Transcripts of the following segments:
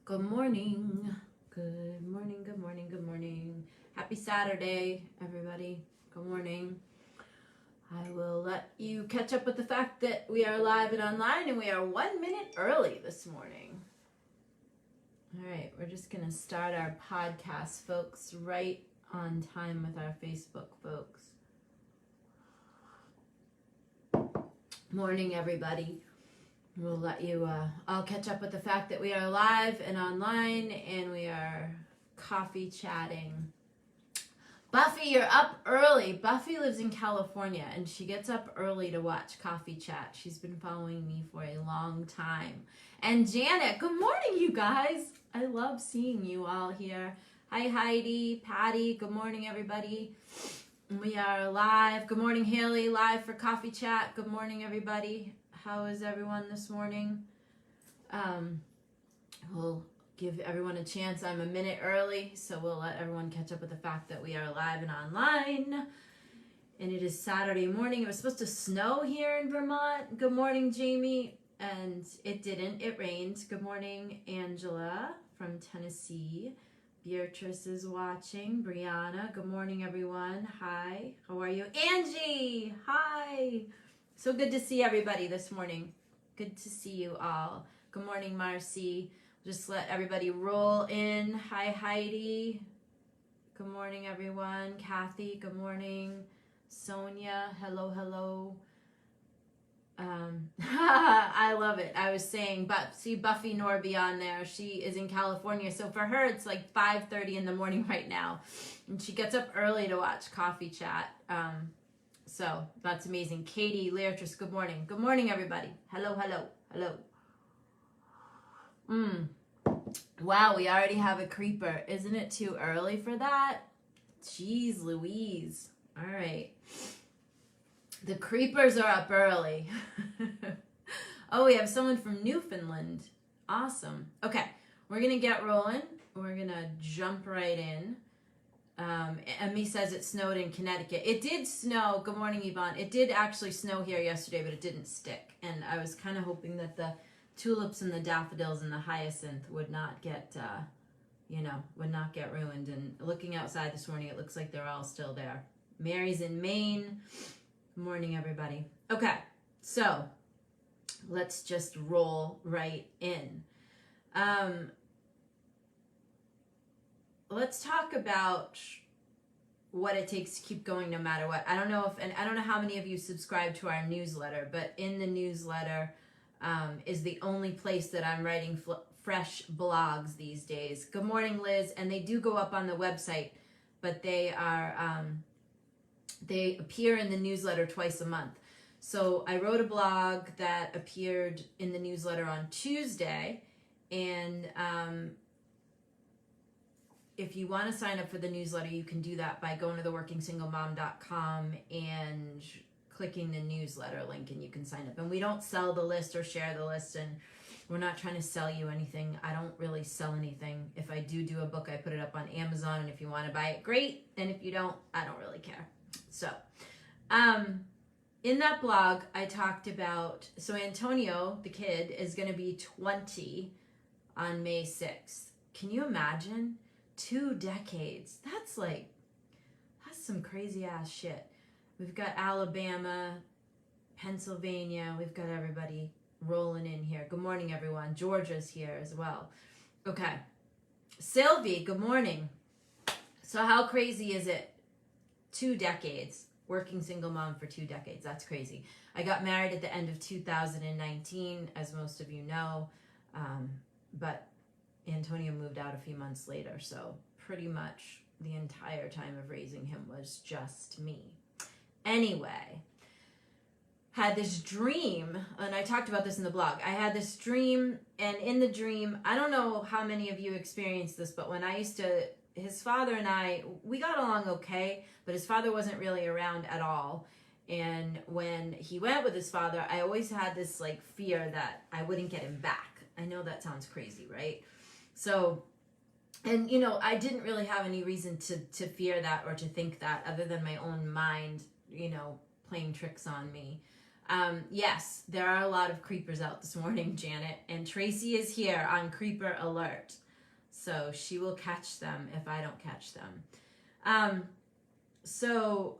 Good morning. Good morning, good morning, good morning. Happy Saturday, everybody. Good morning. I will let you catch up with the fact that we are live and online and we are 1 minute early this morning. All right, we're just going to start our podcast, folks, right on time with our Facebook folks. Morning, everybody. We'll let you all catch up with the fact that we are live and online and we are coffee chatting. Buffy, you're up early. Buffy lives in California and she gets up early to watch Coffee Chat. She's been following me for a long time. And Janet, good morning, you guys. I love seeing you all here. Hi, Heidi, Patty, good morning, everybody. We are live. Good morning, Haley, live for Coffee Chat. Good morning, everybody. How is everyone this morning? We'll give everyone a chance. I'm a minute early, so we'll let everyone catch up with the fact that we are live and online. And it is Saturday morning. It was supposed to snow here in Vermont. Good morning, Jamie. And it didn't. It rained. Good morning, Angela from Tennessee. Beatrice is watching. Brianna, good morning, everyone. Hi. How are you? Angie, hi. So good to see everybody this morning. Good to see you all. Good morning, Marcy. Just let everybody roll in. Hi, Heidi. Good morning, everyone. Kathy, good morning. Sonia, hello, hello. I love it. I was saying, but see Buffy Norby on there. She is in California. So for her, it's like 5:30 in the morning right now. And she gets up early to watch Coffee Chat. So that's amazing. Katie, Leatrice, good morning. Good morning, everybody. Hello, hello, hello. Wow, we already have a creeper. Isn't it too early for that? Jeez Louise. All right. The creepers are up early. Oh, we have someone from Newfoundland. Awesome. Okay, we're going to get rolling. We're going to jump right in. Emmy says it snowed in Connecticut. It did snow. Good morning, Yvonne. It did actually snow here yesterday, but it didn't stick. And I was kind of hoping that the tulips and the daffodils and the hyacinth would not get, would not get ruined. And looking outside this morning, it looks like they're all still there. Mary's in Maine. Good morning, everybody. Okay, so let's just roll right in. Let's talk about what it takes to keep going no matter what. I don't know how many of you subscribe to our newsletter, but in the newsletter is the only place that I'm writing fresh blogs these days. Good morning, Liz. And they do go up on the website, but they are they appear in the newsletter twice a month. So I wrote a blog that appeared in the newsletter on Tuesday, and if you want to sign up for the newsletter, you can do that by going to theworkingsinglemom.com and clicking the newsletter link, and you can sign up. And we don't sell the list or share the list, and we're not trying to sell you anything. I don't really sell anything. If I do a book, I put it up on Amazon, and if you want to buy it, great. And if you don't, I don't really care. So, in that blog, I talked about, so Antonio, the kid, is going to be 20 on May 6th. Can you imagine? 2 decades. That's some crazy ass shit. We've got Alabama, Pennsylvania. We've got everybody rolling in here. Good morning, everyone. Georgia's here as well. Okay. Sylvie, good morning. So how crazy is it? 2 decades. Working single mom for 2 decades. That's crazy. I got married at the end of 2019, as most of you know. But Antonio moved out a few months later, so pretty much the entire time of raising him was just me. Anyway, had this dream, and I talked about this in the blog. I had this dream, and in the dream, I don't know how many of you experienced this, but when his father and I, we got along okay, but his father wasn't really around at all. And when he went with his father, I always had this fear that I wouldn't get him back. I know that sounds crazy, right? So, and I didn't really have any reason to fear that or to think that other than my own mind, playing tricks on me. Yes, there are a lot of creepers out this morning, Janet, and Tracy is here on creeper alert. So she will catch them if I don't catch them. So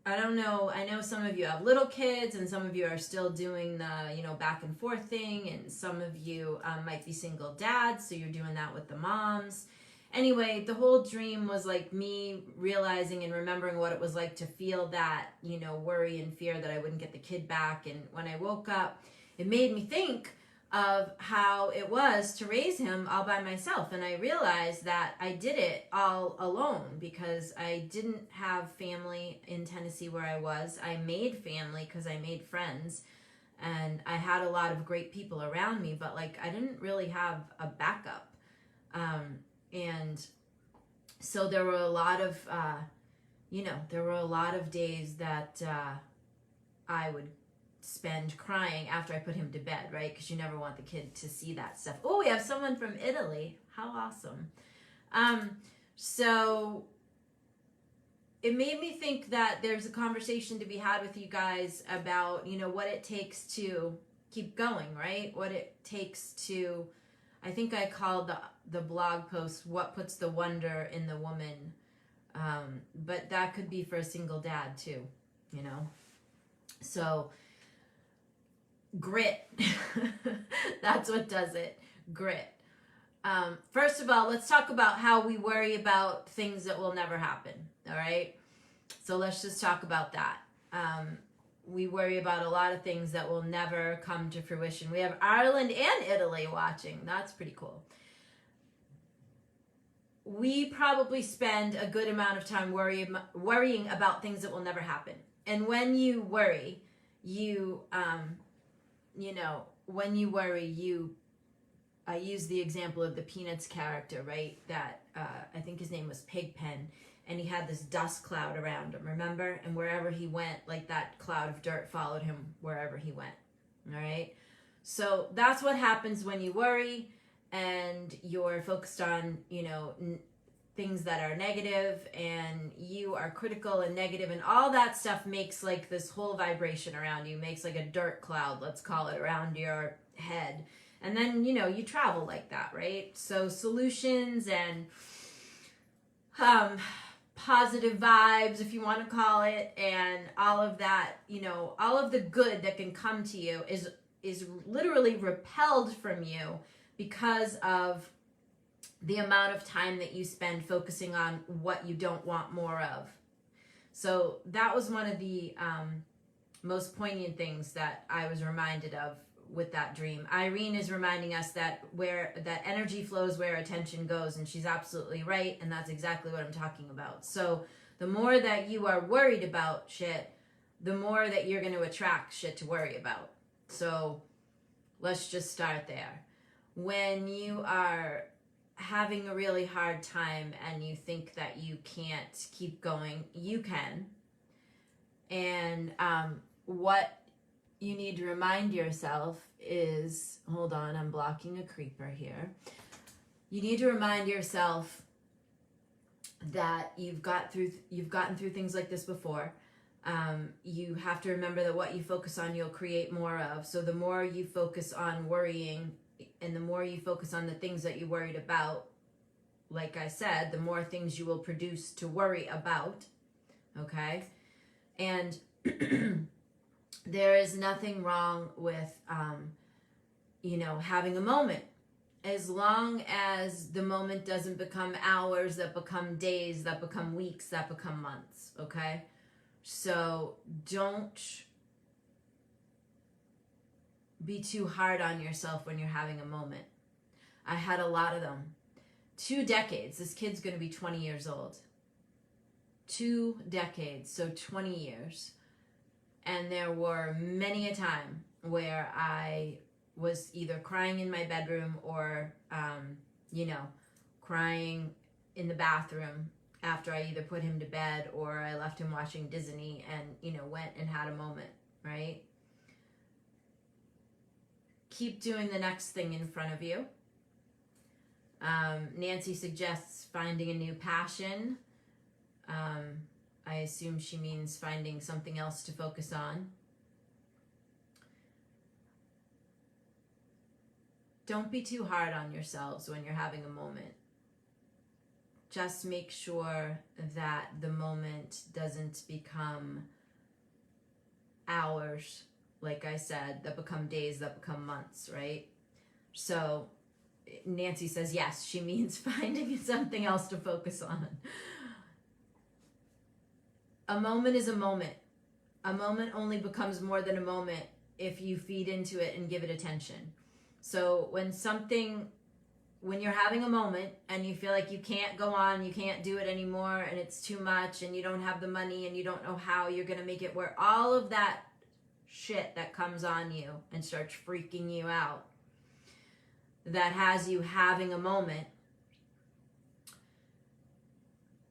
I don't know. I know some of you have little kids and some of you are still doing the, back and forth thing. And some of you might be single dads. So you're doing that with the moms. Anyway, the whole dream was like me realizing and remembering what it was like to feel that, worry and fear that I wouldn't get the kid back. And when I woke up, it made me think of how it was to raise him all by myself. And I realized that I did it all alone because I didn't have family in Tennessee where I was. I made family because I made friends and I had a lot of great people around me, but like I didn't really have a backup. And so there were a lot of, days that I would spend crying after I put him to bed, right? Because you never want the kid to see that stuff. Oh, we have someone from Italy. How awesome. So it made me think that there's a conversation to be had with you guys about, what it takes to keep going, right? What it takes to, I think I called the blog post, What Puts the Wonder in the Woman? But that could be for a single dad too, So grit. That's what does it. Grit. First of all, let's talk about how we worry about things that will never happen. All right. So let's just talk about that. We worry about a lot of things that will never come to fruition. We have Ireland and Italy watching. That's pretty cool. We probably spend a good amount of time worrying about things that will never happen. And when you worry, I use the example of the Peanuts character, right? That I think his name was Pigpen, and he had this dust cloud around him, remember? And wherever he went, like that cloud of dirt followed him wherever he went, all right? So that's what happens when you worry and you're focused on, things that are negative and you are critical and negative, and all that stuff makes like this whole vibration around you, makes like a dirt cloud, let's call it, around your head. And then, you travel like that, right? So solutions and positive vibes, if you want to call it, and all of that, all of the good that can come to you is literally repelled from you because of the amount of time that you spend focusing on what you don't want more of. So that was one of the most poignant things that I was reminded of with that dream. Irene is reminding us that energy flows where attention goes, and she's absolutely right, and that's exactly what I'm talking about. So the more that you are worried about shit, the more that you're going to attract shit to worry about. So let's just start there. When you are having a really hard time and you think that you can't keep going, you can. And what you need to remind yourself is, hold on, I'm blocking a creeper here. You need to remind yourself that you've gotten through things like this before. You have to remember that what you focus on, you'll create more of. So the more you focus on worrying and the more you focus on the things that you worried about, like I said, the more things you will produce to worry about. Okay? And there is nothing wrong with, having a moment. As long as the moment doesn't become hours, that become days, that become weeks, that become months, okay? So don't be too hard on yourself when you're having a moment. I had a lot of them. 2 decades. This kid's going to be 20 years old. 2 decades, so 20 years. And there were many a time where I was either crying in my bedroom or, crying in the bathroom after I either put him to bed or I left him watching Disney and, went and had a moment, right? Keep doing the next thing in front of you. Nancy suggests finding a new passion. I assume she means finding something else to focus on. don't be too hard on yourselves when you're having a moment. Just make sure that the moment doesn't become hours, like I said, that become days, that become months, right? So Nancy says yes, she means finding something else to focus on. A moment is a moment. A moment only becomes more than a moment if you feed into it and give it attention. So when you're having a moment and you feel like you can't go on, you can't do it anymore, and it's too much, and you don't have the money, and you don't know how you're going to make it work, all of that shit that comes on you and starts freaking you out, that has you having a moment.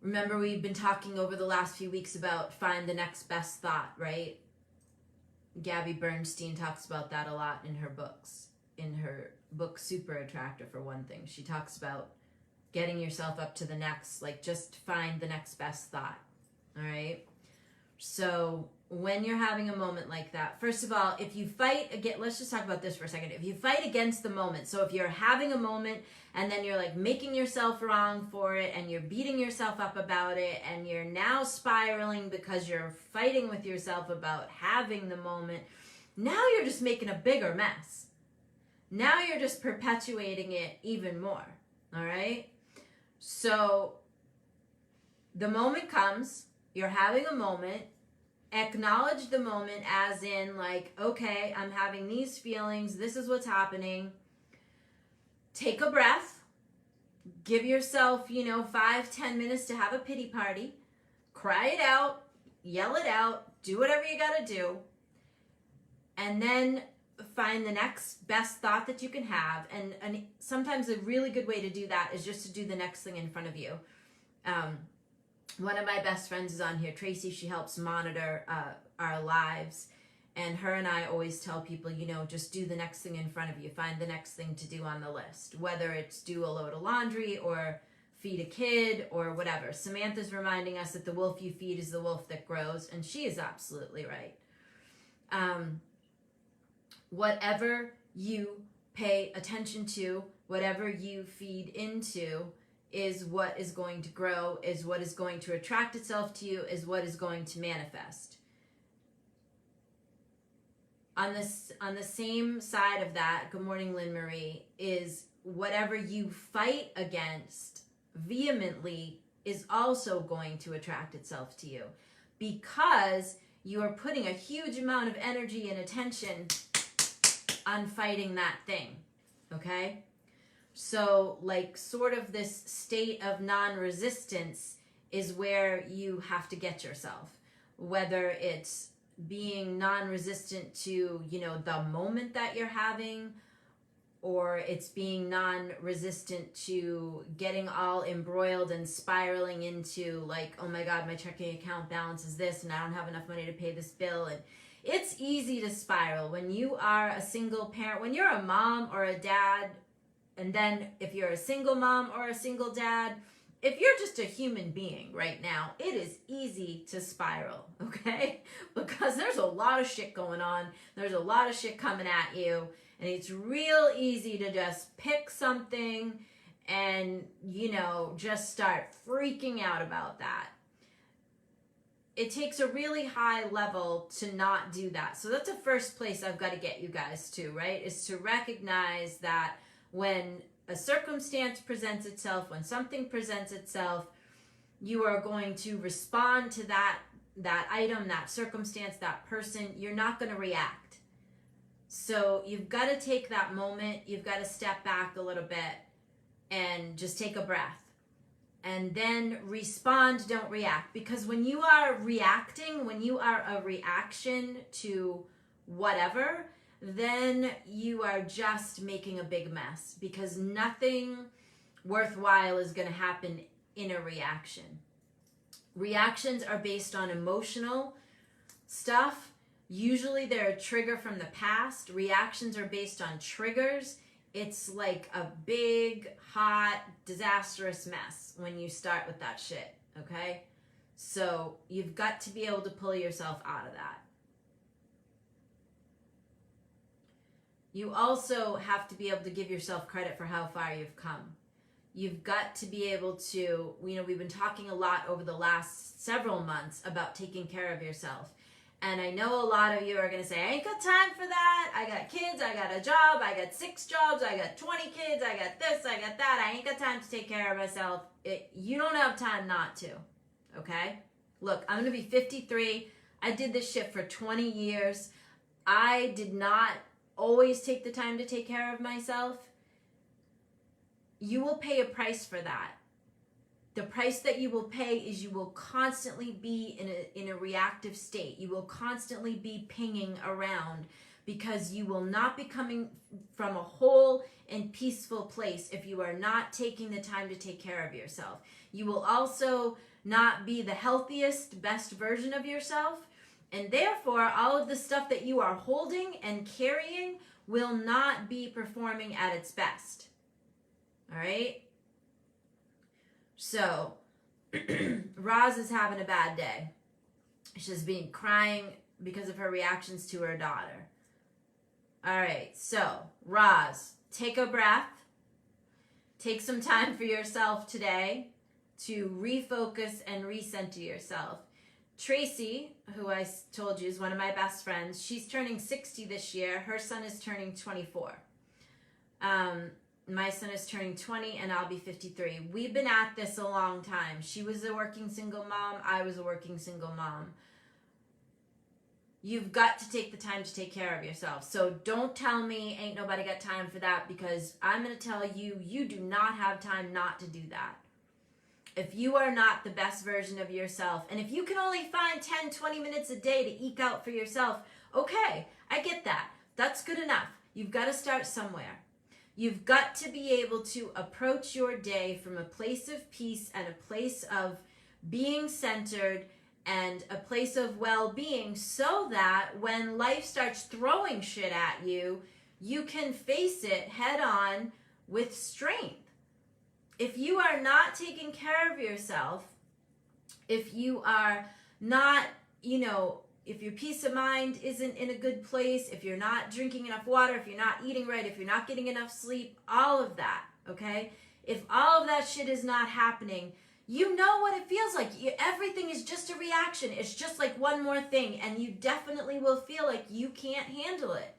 Remember, we've been talking over the last few weeks about find the next best thought, right? Gabby Bernstein talks about that a lot in her books. In her book, Super Attractor, for one thing. She talks about getting yourself up to the next, like just find the next best thought, all right? So when you're having a moment like that, first of all, if you fight again, let's just talk about this for a second. If you fight against the moment, so if you're having a moment and then you're like making yourself wrong for it and you're beating yourself up about it and you're now spiraling because you're fighting with yourself about having the moment, now you're just making a bigger mess. Now you're just perpetuating it even more, all right? So the moment comes, you're having a moment, acknowledge the moment as in like, okay, I'm having these feelings, this is what's happening. Take a breath, give yourself, 5-10 minutes to have a pity party, cry it out, yell it out, do whatever you gotta do, and then find the next best thought that you can have. And sometimes a really good way to do that is just to do the next thing in front of you. One of my best friends is on here, Tracy. She helps monitor our lives, and her and I always tell people, just do the next thing in front of you. Find the next thing to do on the list, whether it's do a load of laundry or feed a kid or whatever. Samantha's reminding us that the wolf you feed is the wolf that grows, and she is absolutely right. Whatever you pay attention to, whatever you feed into, is what is going to grow, is what is going to attract itself to you, is what is going to manifest. On the same side of that, good morning, Lynn Marie, is whatever you fight against vehemently is also going to attract itself to you, because you are putting a huge amount of energy and attention on fighting that thing, okay? So like sort of this state of non-resistance is where you have to get yourself, whether it's being non-resistant to, the moment that you're having, or it's being non-resistant to getting all embroiled and spiraling into like, oh my God, my checking account balance is this and I don't have enough money to pay this bill. And it's easy to spiral when you are a single parent, when you're a mom or a dad, and then if you're a single mom or a single dad, if you're just a human being right now, it is easy to spiral, okay? Because there's a lot of shit going on. There's a lot of shit coming at you, and it's real easy to just pick something and, just start freaking out about that. It takes a really high level to not do that. So that's the first place I've got to get you guys to, right? Is to recognize that when a circumstance presents itself, when something presents itself, you are going to respond to that item, that circumstance, that person. You're not going to react. So you've got to take that moment. You've got to step back a little bit and just take a breath. And then respond, don't react. Because when you are reacting, when you are a reaction to whatever, then you are just making a big mess, because nothing worthwhile is going to happen in a reaction. Reactions are based on emotional stuff. Usually they're a trigger from the past. Reactions are based on triggers. It's like a big, hot, disastrous mess when you start with that shit, okay? So you've got to be able to pull yourself out of that. You also have to be able to give yourself credit for how far you've come. You've got to be able to, we've been talking a lot over the last several months about taking care of yourself. And I know a lot of you are going to say, I ain't got time for that. I got kids, I got a job, I got 6 jobs, I got 20 kids, I got this, I got that. I ain't got time to take care of myself. You don't have time not to, okay? Look, I'm going to be 53. I did this shit for 20 years. I did not always take the time to take care of myself. You will pay a price for that. The price that you will pay is you will constantly be in a reactive state. You will constantly be pinging around because you will not be coming from a whole and peaceful place if you are not taking the time to take care of yourself. You will also not be the healthiest, best version of yourself. And therefore, all of the stuff that you are holding and carrying will not be performing at its best. All right? So, Roz is having a bad day. She's been crying because of her reactions to her daughter. All right, so, Roz, take a breath. Take some time for yourself today to refocus and recenter yourself. Tracy, who I told you is one of my best friends, she's turning 60 this year. Her son is turning 24. My son is turning 20 and I'll be 53. We've been at this a long time. She was a working single mom. I was a working single mom. You've got to take the time to take care of yourself. So don't tell me ain't nobody got time for that, because I'm going to tell you, you do not have time not to do that. If you are not the best version of yourself, and if you can only find 10, 20 minutes a day to eke out for yourself, okay, I get that. That's good enough. You've got to start somewhere. You've got to be able to approach your day from a place of peace and a place of being centered and a place of well-being, so that when life starts throwing shit at you, you can face it head on with strength. If you are not taking care of yourself, if you are not, if your peace of mind isn't in a good place, if you're not drinking enough water, if you're not eating right, if you're not getting enough sleep, all of that, okay? If all of that shit is not happening, you know what it feels like. Everything is just a reaction. It's just like one more thing, and you definitely will feel like you can't handle it.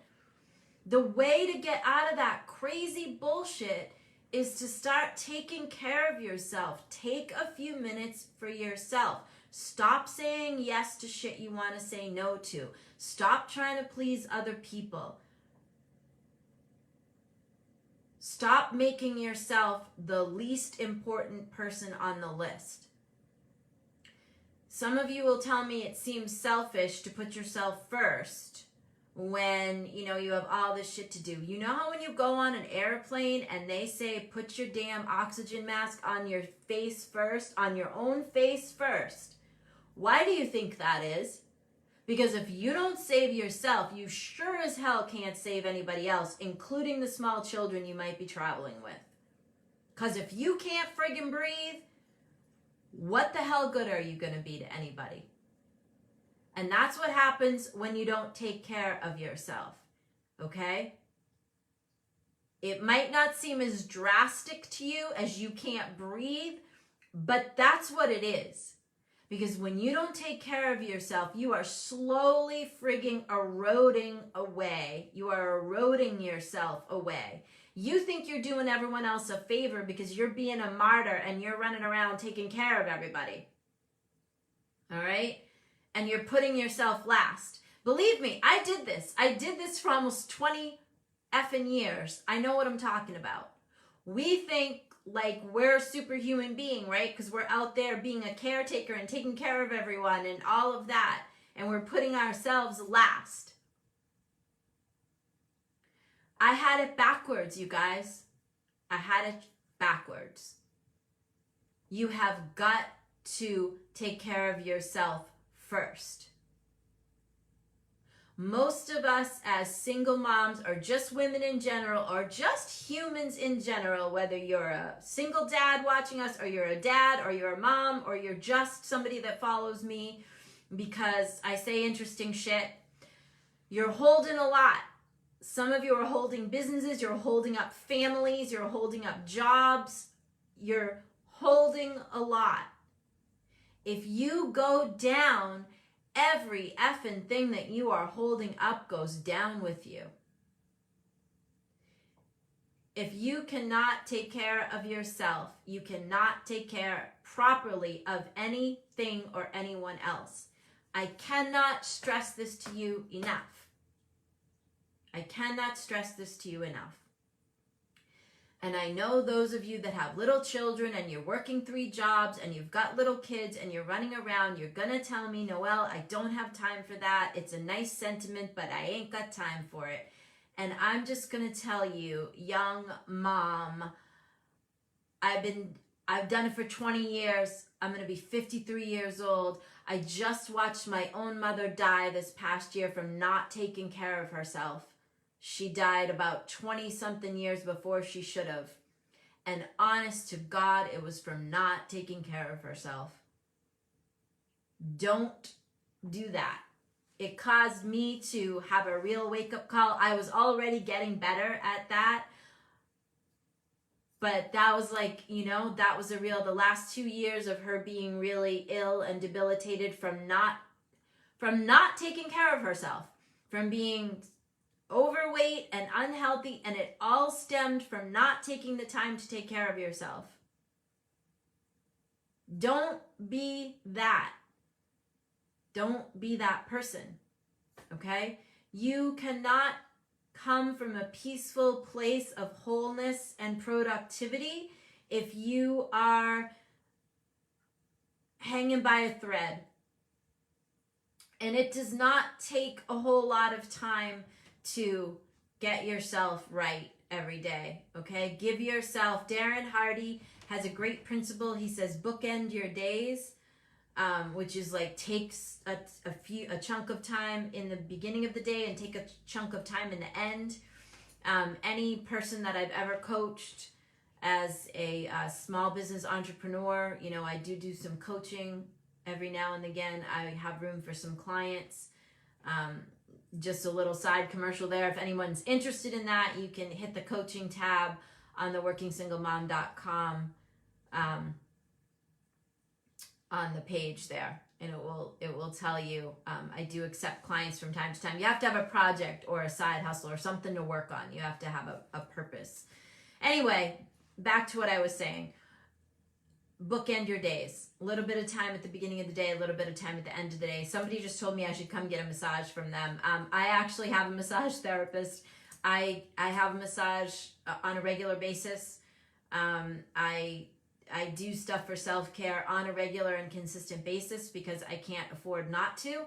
The way to get out of that crazy bullshit is to start taking care of yourself. Take a few minutes for yourself. Stop saying yes to shit you want to say no to. Stop trying to please other people. Stop making yourself the least important person on the list. Some of you will tell me it seems selfish to put yourself first when, you have all this shit to do. You know how when you go on an airplane and they say put your damn oxygen mask on your face first, on your own face first? Why do you think that is? Because if you don't save yourself, you sure as hell can't save anybody else, including the small children you might be traveling with. Because if you can't friggin' breathe, what the hell good are you going to be to anybody? And that's what happens when you don't take care of yourself, okay? It might not seem as drastic to you as you can't breathe, but that's what it is. Because when you don't take care of yourself, you are slowly frigging eroding away. You are eroding yourself away. You think you're doing everyone else a favor because you're being a martyr and you're running around taking care of everybody. All right? And you're putting yourself last. Believe me, I did this. I did this for almost 20 effing years. I know what I'm talking about. We think like we're a superhuman being, right? Because we're out there being a caretaker and taking care of everyone and all of that. And we're putting ourselves last. I had it backwards, you guys. I had it backwards. You have got to take care of yourself first. Most of us as single moms, or just women in general, or just humans in general, whether you're a single dad watching us, or you're a dad, or you're a mom, or you're just somebody that follows me because I say interesting shit, you're holding a lot. Some of you are holding businesses, you're holding up families, you're holding up jobs, you're holding a lot. If you go down, every effing thing that you are holding up goes down with you. If you cannot take care of yourself, you cannot take care properly of anything or anyone else. I cannot stress this to you enough. I cannot stress this to you enough. And I know those of you that have little children and you're working 3 jobs and you've got little kids and you're running around, you're going to tell me, Noelle, I don't have time for that. It's a nice sentiment, but I ain't got time for it. And I'm just going to tell you, young mom, I've done it for 20 years. I'm going to be 53 years old. I just watched my own mother die this past year from not taking care of herself. She died about 20-something years before she should have. And honest to God, it was from not taking care of herself. Don't do that. It caused me to have a real wake-up call. I was already getting better at that. But that was like, that was the last 2 years of her being really ill and debilitated from not taking care of herself, from being overweight and unhealthy, and it all stemmed from not taking the time to take care of yourself. Don't be that. Don't be that person, okay? You cannot come from a peaceful place of wholeness and productivity if you are hanging by a thread. And it does not take a whole lot of time to get yourself right every day, okay? Give yourself, Darren Hardy has a great principle. He says, bookend your days, which is like takes a chunk of time in the beginning of the day and take a chunk of time in the end. Any person that I've ever coached as a small business entrepreneur, I do some coaching every now and again. I have room for some clients. Just a little side commercial there. If anyone's interested in that, you can hit the coaching tab on the workingsinglemom.com on the page there, and it will tell you. I do accept clients from time to time. You have to have a project or a side hustle or something to work on. You have to have a purpose. Anyway, back to what I was saying. Bookend your days. A little bit of time at the beginning of the day, a little bit of time at the end of the day. Somebody just told me I should come get a massage from them. I actually have a massage therapist. I have a massage on a regular basis. I do stuff for self-care on a regular and consistent basis because I can't afford not to.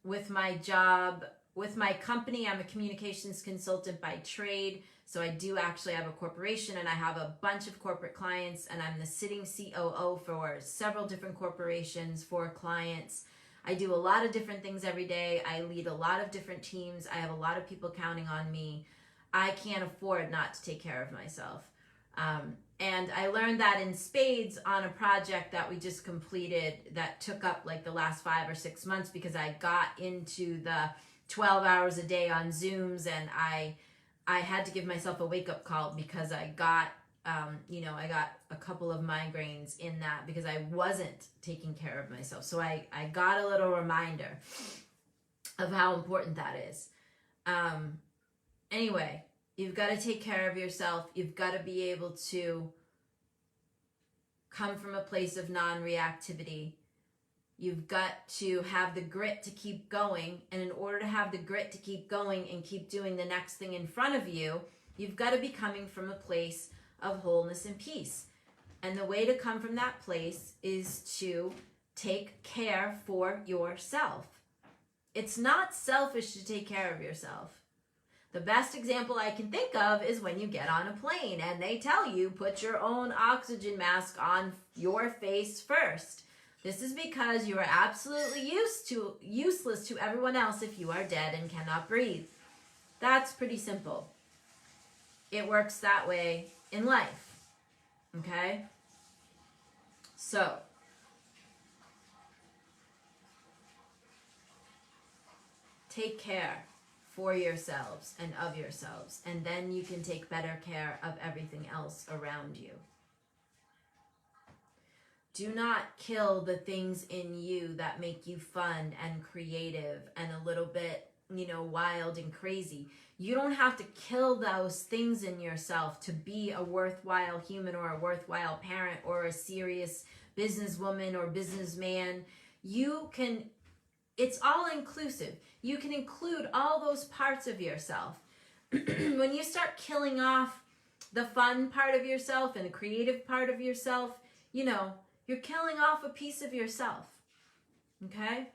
With my job, with my company, I'm a communications consultant by trade. So I do actually have a corporation and I have a bunch of corporate clients, and I'm the sitting COO for several different corporations for clients. I do a lot of different things every day. I lead a lot of different teams. I have a lot of people counting on me. I can't afford not to take care of myself. And I learned that in spades on a project that we just completed that took up like the last 5 or 6 months, because I got into the 12 hours a day on Zooms, and I had to give myself a wake-up call because I got, I got a couple of migraines in that because I wasn't taking care of myself. So I got a little reminder of how important that is. Anyway, you've got to take care of yourself. You've got to be able to come from a place of non-reactivity. You've got to have the grit to keep going. And in order to have the grit to keep going and keep doing the next thing in front of you, you've got to be coming from a place of wholeness and peace. And the way to come from that place is to take care for yourself. It's not selfish to take care of yourself. The best example I can think of is when you get on a plane and they tell you, put your own oxygen mask on your face first. This is because you are absolutely useless to everyone else if you are dead and cannot breathe. That's pretty simple. It works that way in life. Okay? So, take care for yourselves and of yourselves, and then you can take better care of everything else around you. Do not kill the things in you that make you fun and creative and a little bit, wild and crazy. You don't have to kill those things in yourself to be a worthwhile human or a worthwhile parent or a serious businesswoman or businessman. It's all inclusive. You can include all those parts of yourself. When you start killing off the fun part of yourself and the creative part of yourself, you're killing off a piece of yourself. Okay?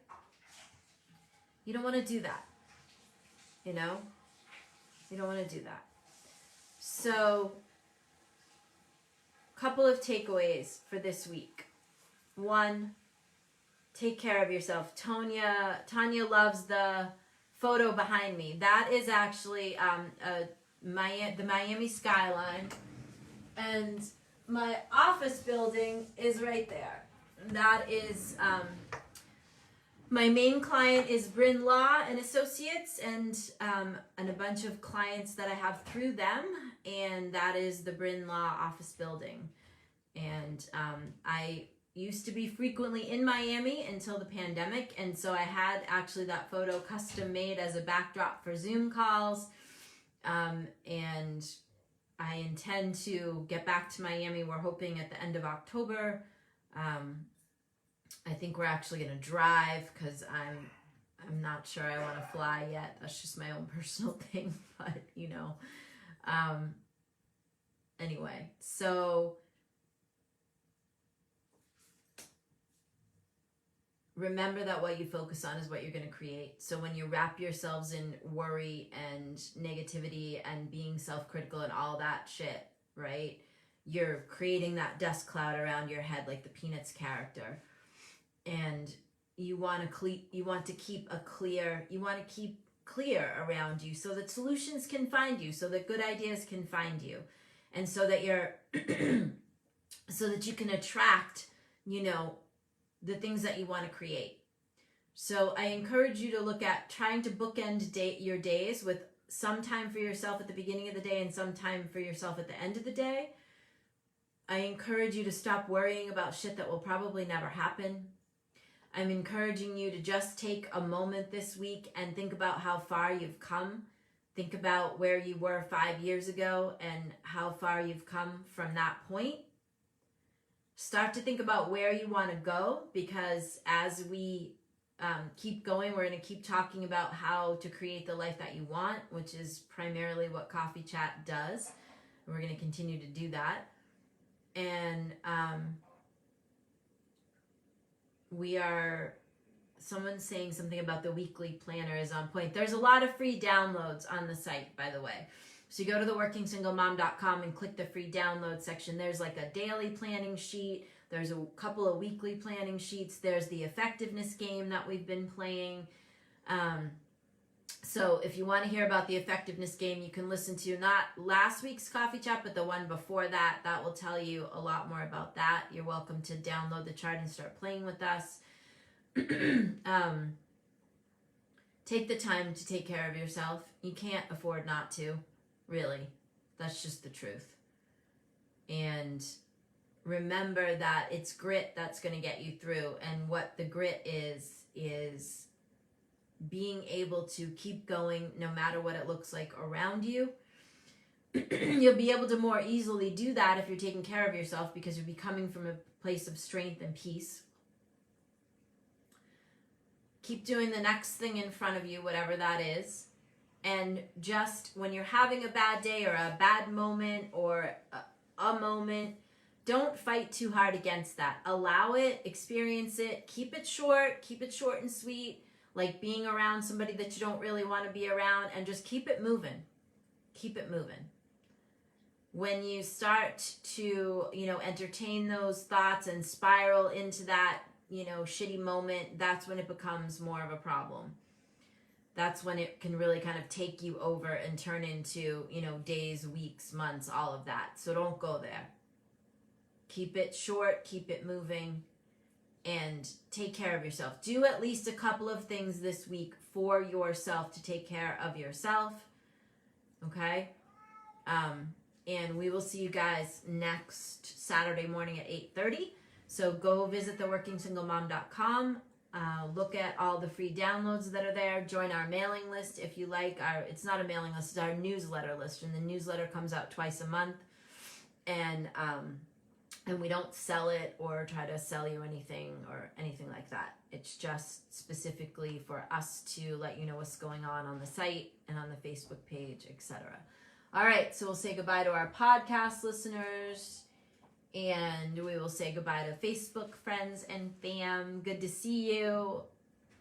You don't want to do that. You don't want to do that. So, couple of takeaways for this week. 1, take care of yourself. Tanya loves the photo behind me. That is actually the Miami skyline, and my office building is right there. That is my main client is Bryn Law and Associates, and a bunch of clients that I have through them, and that is the Bryn Law office building. And I used to be frequently in Miami until the pandemic, and so I had actually that photo custom made as a backdrop for Zoom calls, and I intend to get back to Miami. We're hoping at the end of October. I think we're actually going to drive because I'm not sure I want to fly yet. That's just my own personal thing, but anyway, so remember that what you focus on is what you're going to create. So when you wrap yourselves in worry and negativity and being self-critical and all that shit, right? You're creating that dust cloud around your head like the Peanuts character. And you want to keep clear around you so that solutions can find you, so that good ideas can find you, and so that you're so that you can attract, the things that you want to create. So I encourage you to look at trying to bookend your days with some time for yourself at the beginning of the day and some time for yourself at the end of the day. I encourage you to stop worrying about shit that will probably never happen. I'm encouraging you to just take a moment this week and think about how far you've come. Think about where you were 5 years ago and how far you've come from that point. Start to think about where you want to go, because as we keep going, we're going to keep talking about how to create the life that you want, which is primarily what Coffee Chat does. And we're going to continue to do that. And someone's saying something about the weekly planner is on point. There's a lot of free downloads on the site, by the way. So you go to theworkingsinglemom.com and click the free download section. There's like a daily planning sheet. There's a couple of weekly planning sheets. There's the effectiveness game that we've been playing. So if you want to hear about the effectiveness game, you can listen to not last week's Coffee Chat, but the one before that. That will tell you a lot more about that. You're welcome to download the chart and start playing with us. Take the time to take care of yourself. You can't afford not to, really. That's just the truth. And remember that it's grit that's going to get you through. And what the grit is being able to keep going no matter what it looks like around you. You'll be able to more easily do that if you're taking care of yourself, because you'll be coming from a place of strength and peace. Keep doing the next thing in front of you, whatever that is. And just when you're having a bad day or a bad moment or a moment, don't fight too hard against that. Allow it, experience it, keep it short and sweet, like being around somebody that you don't really want to be around, and just keep it moving. Keep it moving. When you start to, entertain those thoughts and spiral into that, shitty moment, that's when it becomes more of a problem. That's when it can really kind of take you over and turn into, days, weeks, months, all of that. So don't go there. Keep it short, keep it moving, and take care of yourself. Do at least a couple of things this week for yourself to take care of yourself. Okay? And we will see you guys next Saturday morning at 8:30. So go visit theworkingsinglemom.com. Look at all the free downloads that are there. Join our mailing list if you like. It's not a mailing list, it's our newsletter list. And the newsletter comes out twice a month. And we don't sell it or try to sell you anything or anything like that. It's just specifically for us to let you know what's going on the site and on the Facebook page, etc. All right, so we'll say goodbye to our podcast listeners, and we will say goodbye to Facebook friends and fam. Good to see you.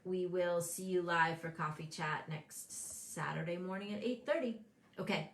We will see you live for coffee chat next Saturday morning at 8:30. Okay,